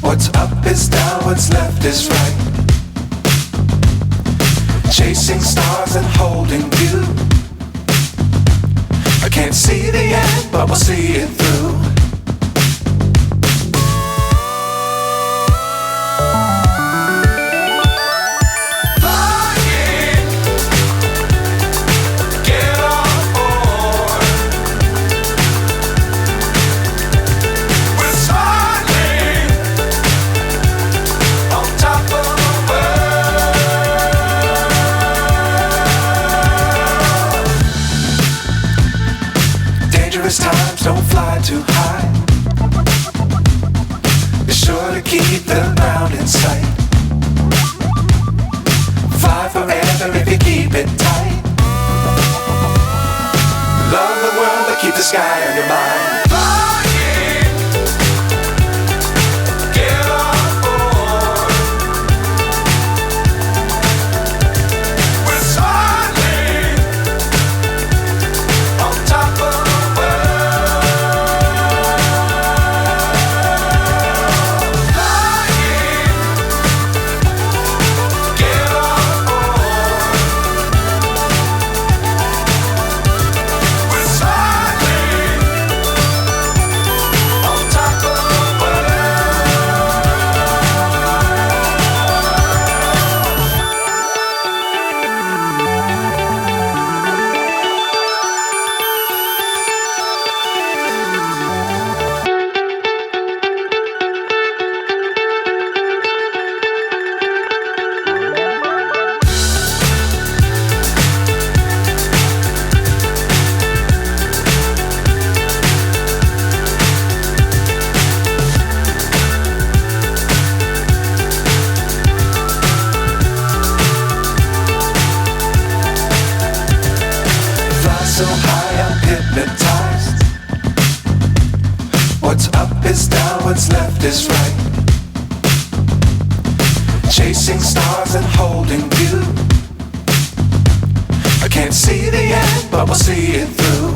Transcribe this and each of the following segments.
What's up is down, what's left is right. Chasing stars and holding you. I can't see the end, but we'll see it through. Times don't fly too high. Be sure to keep the ground in sight. Fly forever if you keep it tight. Love the world but keep the sky on your mind. So high I'm hypnotized. What's up is down, what's left is right. Chasing stars and holding you. I can't see the end, but we'll see it through.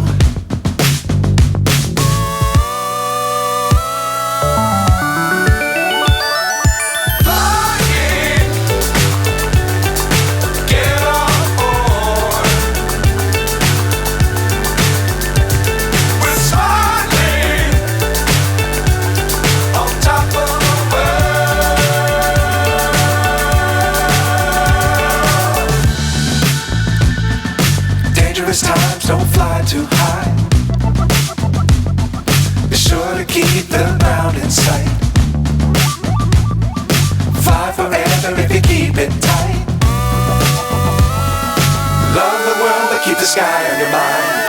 Times don't fly too high. Be sure to keep the ground in sight. Fly forever if you keep it tight. Love the world but keep the sky on your mind.